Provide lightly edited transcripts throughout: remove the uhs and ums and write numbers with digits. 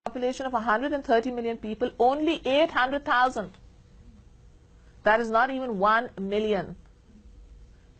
population of 130 million people, only 800,000, that is not even 1 million,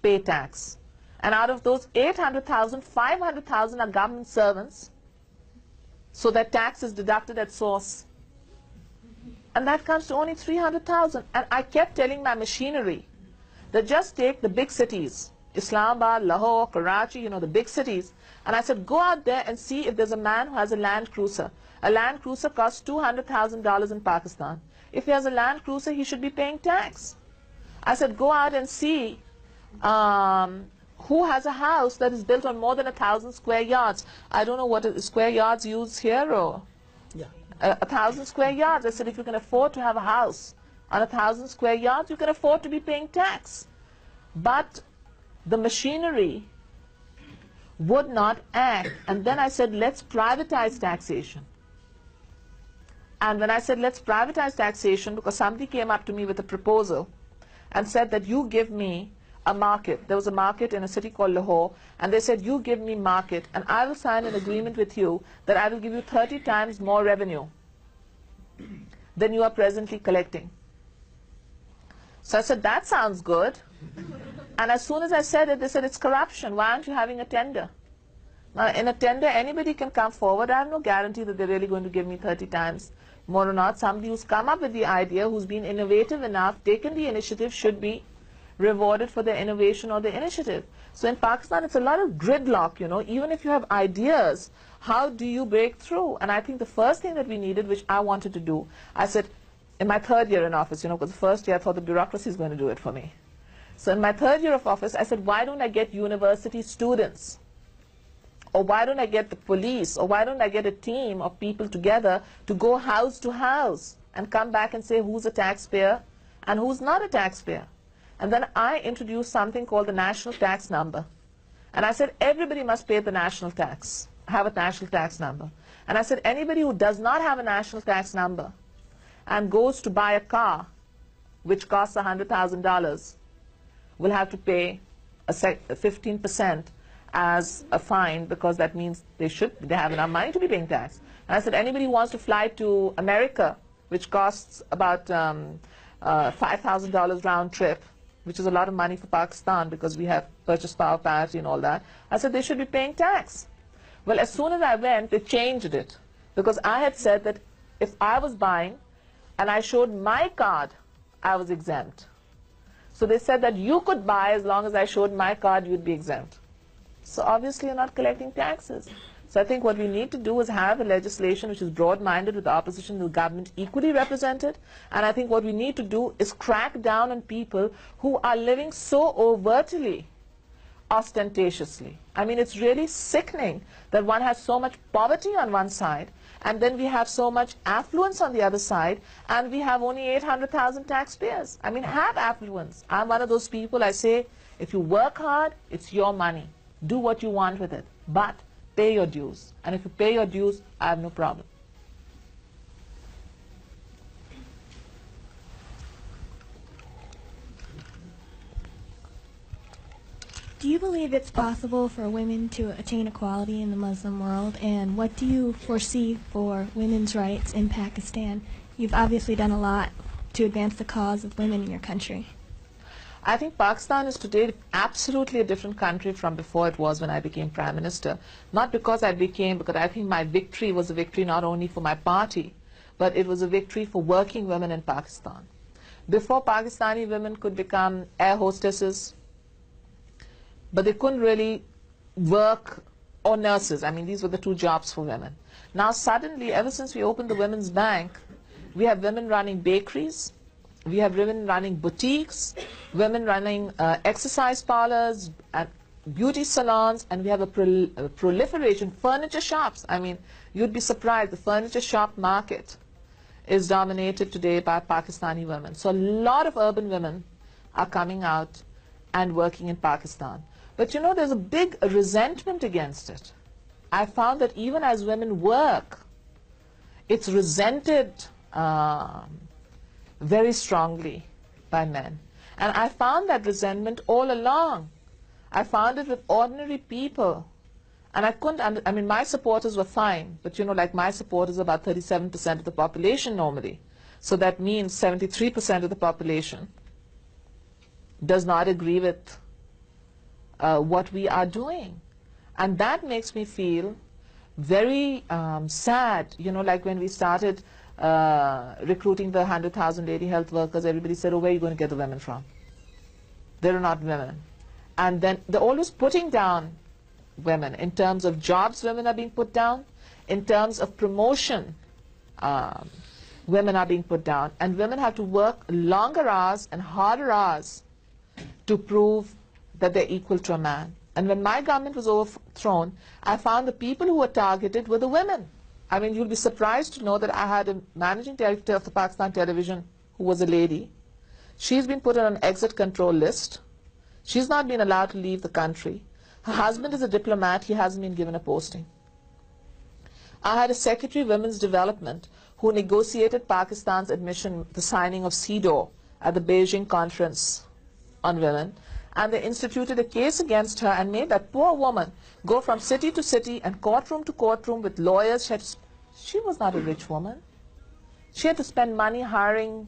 pay tax. And out of those 800,000, 500,000 are government servants, so that tax is deducted at source. And that comes to only 300,000. And I kept telling my machinery that just take the big cities, Islamabad, Lahore, Karachi, you know, the big cities. And I said, go out there and see if there's a man who has a Land Cruiser. A Land Cruiser costs $200,000 in Pakistan. If he has a Land Cruiser, he should be paying tax. I said, go out and see who has a house that is built on more than 1,000 square yards. I don't know what square yards used here, or Yeah. 1,000 square yards. I said, if you can afford to have a house on 1,000 square yards, you can afford to be paying tax. But the machinery would not act. And then I said, let's privatize taxation. And when I said, let's privatize taxation, because somebody came up to me with a proposal and said that you give me a market. There was a market in a city called Lahore, and they said, you give me market, and I will sign an agreement with you that I will give you 30 times more revenue than you are presently collecting. So I said, that sounds good. And as soon as I said it, they said, it's corruption. Why aren't you having a tender? Now, in a tender, anybody can come forward. I have no guarantee that they're really going to give me 30 times more or not. Somebody who's come up with the idea, who's been innovative enough, taken the initiative, should be rewarded for their innovation or their initiative. So in Pakistan, it's a lot of gridlock, you know. Even if you have ideas, how do you break through? And I think the first thing that we needed, which I wanted to do, I said, in my third year in office, you know, because the first year I thought the bureaucracy is going to do it for me. So in my third year of office, I said, why don't I get university students? Or why don't I get the police? Or why don't I get a team of people together to go house to house and come back and say who's a taxpayer and who's not a taxpayer? And then I introduced something called the national tax number. And I said, everybody must pay the national tax, have a national tax number. And I said, anybody who does not have a national tax number and goes to buy a car, which costs $100,000, will have to pay a 15% as a fine, because that means they have enough money to be paying tax. And I said, anybody who wants to fly to America, which costs about $5,000 round trip, which is a lot of money for Pakistan because we have purchase power parity and all that, I said they should be paying tax. Well, as soon as I went, they changed it, because I had said that if I was buying and I showed my card, I was exempt. So they said that you could buy as long as I showed my card, you'd be exempt. So obviously you're not collecting taxes. So I think what we need to do is have a legislation which is broad-minded, with the opposition and the government equally represented. And I think what we need to do is crack down on people who are living so overtly, ostentatiously. I mean, it's really sickening that one has so much poverty on one side, and then we have so much affluence on the other side, and we have only 800,000 taxpayers. I mean, have affluence. I'm one of those people, I say, if you work hard, it's your money. Do what you want with it, but pay your dues. And if you pay your dues, I have no problem. Do you believe it's possible for women to attain equality in the Muslim world? And what do you foresee for women's rights in Pakistan? You've obviously done a lot to advance the cause of women in your country. I think Pakistan is today absolutely a different country from before it was when I became Prime Minister. Not because I think my victory was a victory not only for my party, but it was a victory for working women in Pakistan. Before, Pakistani women could become air hostesses, but they couldn't really work, or nurses. I mean, these were the two jobs for women. Now suddenly, ever since we opened the Women's Bank, we have women running bakeries, we have women running boutiques, women running exercise parlors and beauty salons, and we have a proliferation, furniture shops. I mean, you'd be surprised, the furniture shop market is dominated today by Pakistani women. So a lot of urban women are coming out and working in Pakistan. But you know, there's a big resentment against it. I found that even as women work, it's resented very strongly by men. And I found that resentment all along. I found it with ordinary people. And I couldn't, I mean, my supporters were fine, but you know, like my supporters are about 37% of the population normally. So that means 73% of the population does not agree with what we are doing. And that makes me feel very sad. You know, like when we started recruiting the 100,000 lady health workers, everybody said, oh, where are you going to get the women from? They're not women. And then they're always putting down women. In terms of jobs, women are being put down. In terms of promotion, women are being put down. And women have to work longer hours and harder hours to prove that they're equal to a man. And when my government was overthrown, I found the people who were targeted were the women. I mean, you'll be surprised to know that I had a managing director of the Pakistan television who was a lady. She's been put on an exit control list. She's not been allowed to leave the country. Her husband is a diplomat. He hasn't been given a posting. I had a secretary of women's development who negotiated Pakistan's admission, the signing of CEDAW at the Beijing conference on women. And they instituted a case against her and made that poor woman go from city to city and courtroom to courtroom with lawyers. She was not a rich woman. She had to spend money hiring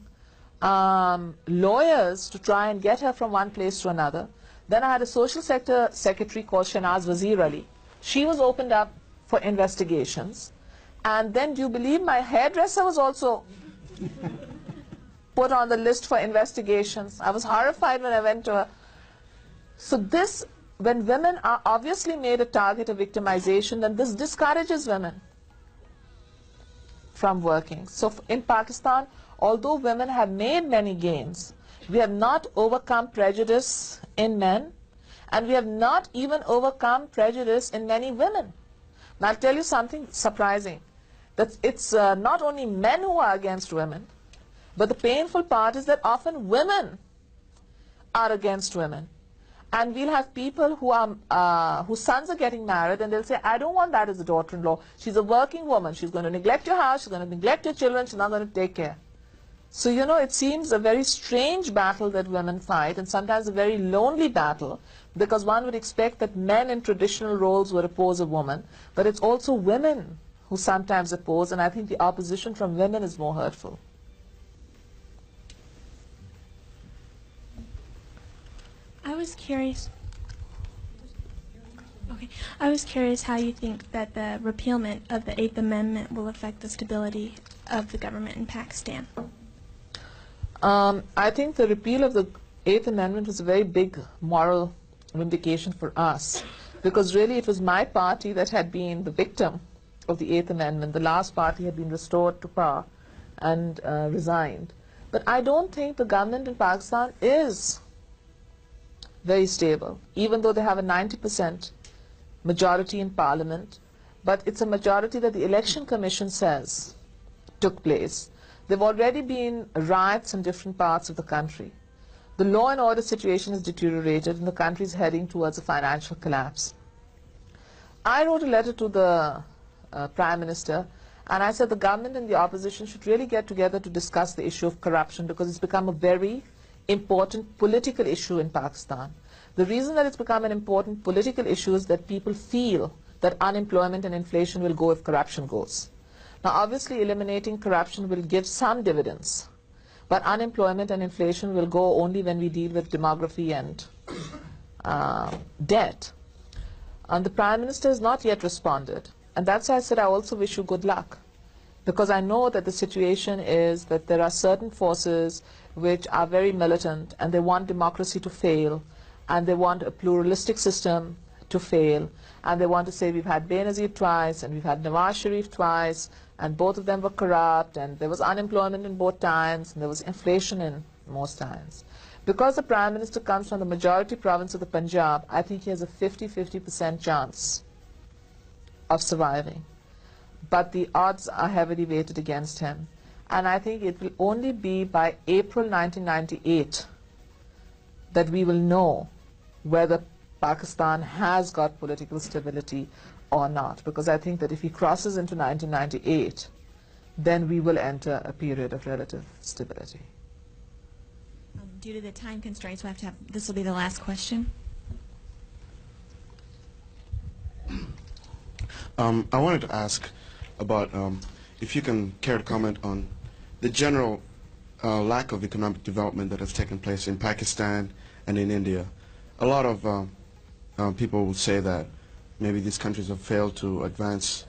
lawyers to try and get her from one place to another. Then I had a social sector secretary called Shanaz Wazir Ali. She was opened up for investigations. And then, do you believe my hairdresser was also put on the list for investigations? I was horrified when I went to her. So this, when women are obviously made a target of victimization, then this discourages women from working. So in Pakistan, although women have made many gains, we have not overcome prejudice in men, and we have not even overcome prejudice in many women. Now I'll tell you something surprising, that it's not only men who are against women, but the painful part is that often women are against women. And we'll have people who are, whose sons are getting married, and they'll say, I don't want that as a daughter-in-law. She's a working woman. She's going to neglect your house. She's going to neglect your children. She's not going to take care. So, you know, it seems a very strange battle that women fight, and sometimes a very lonely battle, because one would expect that men in traditional roles would oppose a woman, but it's also women who sometimes oppose, and I think the opposition from women is more hurtful. I was curious. Okay, I was curious how you think that the repealment of the 8th Amendment will affect the stability of the government in Pakistan. I think the repeal of the 8th Amendment was a very big moral vindication for us, because really it was my party that had been the victim of the 8th Amendment. The last party had been restored to power and resigned. But I don't think the government in Pakistan is very stable, even though they have a 90% majority in parliament, but it's a majority that the election commission says took place. There have already been riots in different parts of the country. The law and order situation has deteriorated, and the country is heading towards a financial collapse. I wrote a letter to the Prime Minister, and I said the government and the opposition should really get together to discuss the issue of corruption, because it's become a very important political issue in Pakistan. The reason that it's become an important political issue is that people feel that unemployment and inflation will go if corruption goes. Now obviously eliminating corruption will give some dividends, but unemployment and inflation will go only when we deal with demography and debt. And the Prime Minister has not yet responded, and that's why I said I also wish you good luck, because I know that the situation is that there are certain forces which are very militant, and they want democracy to fail, and they want a pluralistic system to fail, and they want to say we've had Benazir twice and we've had Nawaz Sharif twice, and both of them were corrupt, and there was unemployment in both times, and there was inflation in most times. Because the Prime Minister comes from the majority province of the Punjab, I think he has a 50-50% chance of surviving. But the odds are heavily weighted against him. And I think it will only be by April 1998 that we will know whether Pakistan has got political stability or not. Because I think that if he crosses into 1998, then we will enter a period of relative stability. Due to the time constraints, we have to have, this will be the last question. I wanted to ask about if you can care to comment on the general lack of economic development that has taken place in Pakistan and in India. A lot of people will say that maybe these countries have failed to advance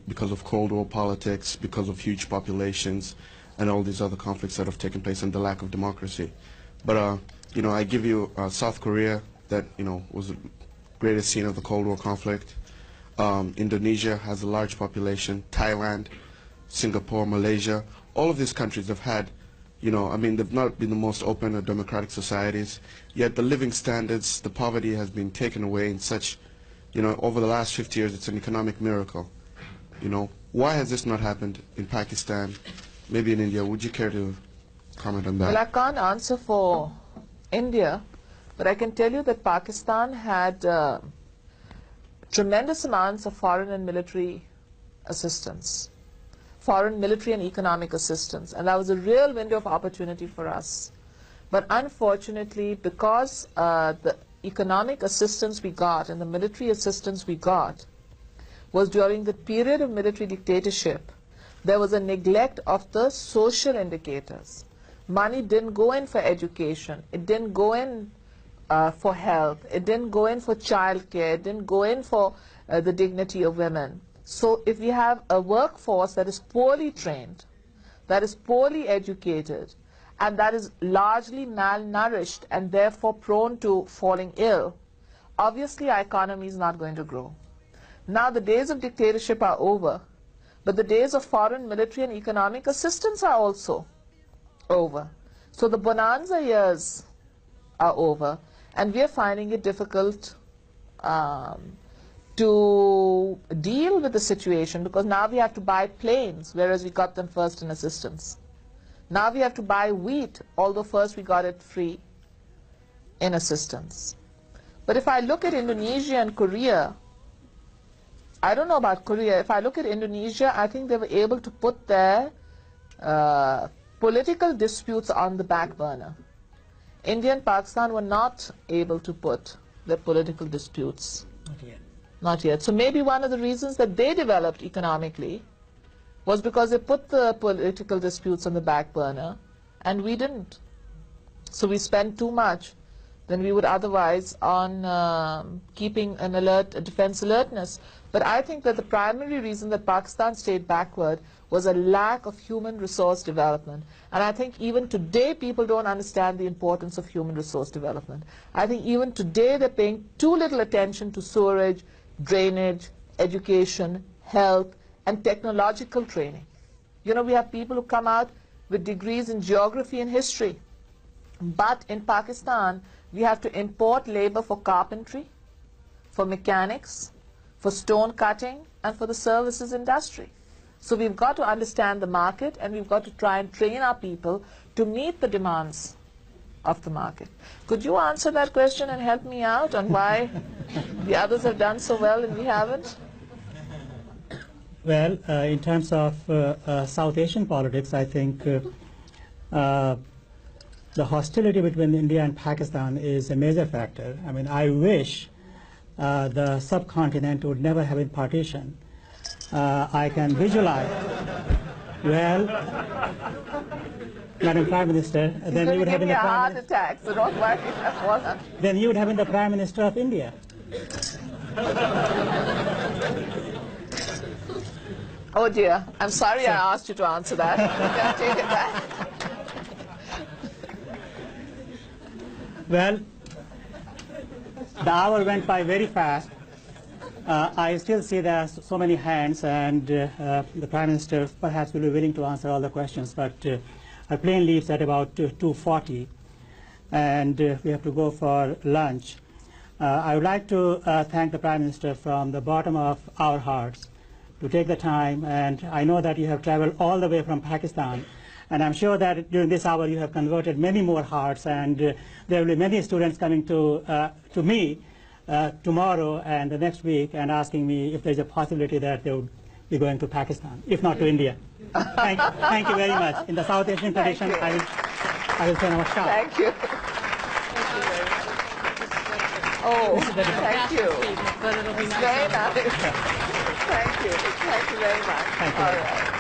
because of Cold War politics, because of huge populations, and all these other conflicts that have taken place, and the lack of democracy. But you know, I give you South Korea, that was the greatest scene of the Cold War conflict. Indonesia has a large population. Thailand, Singapore, Malaysia. All of these countries have had, I mean, they've not been the most open or democratic societies. Yet the living standards, the poverty has been taken away in such, over the last 50 years, it's an economic miracle. Why has this not happened in Pakistan, maybe in India? Would you care to comment on that? Well, I can't answer for India, but I can tell you that Pakistan had tremendous amounts of foreign and military assistance, foreign military and economic assistance, and that was a real window of opportunity for us. But unfortunately, because the economic assistance we got and the military assistance we got was during the period of military dictatorship, there was a neglect of the social indicators. Money didn't go in for education, it didn't go in for health, it didn't go in for childcare, it didn't go in for the dignity of women. So if we have a workforce that is poorly trained, that is poorly educated, and that is largely malnourished and therefore prone to falling ill, obviously our economy is not going to grow. Now the days of dictatorship are over, but the days of foreign military and economic assistance are also over. So the bonanza years are over, and we are finding it difficult to deal with the situation, because now we have to buy planes, whereas we got them first in assistance. Now we have to buy wheat, although first we got it free in assistance. But if I look at Indonesia and Korea, I don't know about Korea. If I look at Indonesia, I think they were able to put their political disputes on the back burner. India and Pakistan were not able to put their political disputes. Not yet. Not yet. So maybe one of the reasons that they developed economically was because they put the political disputes on the back burner, and we didn't. So we spent too much than we would otherwise on keeping an alert, a defense alertness. But I think that the primary reason that Pakistan stayed backward was a lack of human resource development. And I think even today people don't understand the importance of human resource development. I think even today they're paying too little attention to sewerage, drainage, education, health, and technological training. We have people who come out with degrees in geography and history. But in Pakistan, we have to import labor for carpentry, for mechanics, for stone cutting, and for the services industry. So we've got to understand the market, and we've got to try and train our people to meet the demands of the market. Could you answer that question and help me out on why the others have done so well and we haven't? Well, in terms of South Asian politics, I think the hostility between India and Pakistan is a major factor. I mean, I wish the subcontinent would never have been partitioned. I can visualize, well, Madam Prime Minister, then you would have been the Prime Minister. Heart attack, so don't worry. Then you would have been the Prime Minister of India. Oh dear, I'm sorry I asked you to answer that. Can I take it back? Well, the hour went by very fast. I still see there are so many hands, and the Prime Minister perhaps will be willing to answer all the questions, but our plane leaves at about 2:40, and we have to go for lunch. I would like to thank the Prime Minister from the bottom of our hearts to take the time, and I know that you have traveled all the way from Pakistan, and I'm sure that during this hour you have converted many more hearts, and there will be many students coming to me tomorrow and the next week and asking me if there's a possibility that they would be going to Pakistan, if not to India. Thank you very much. In the South Asian tradition, I will say namaskar. Thank you. Oh, thank you. But it'll be It's nice. very nice. Thank you. Thank you very much. Thank you. All right.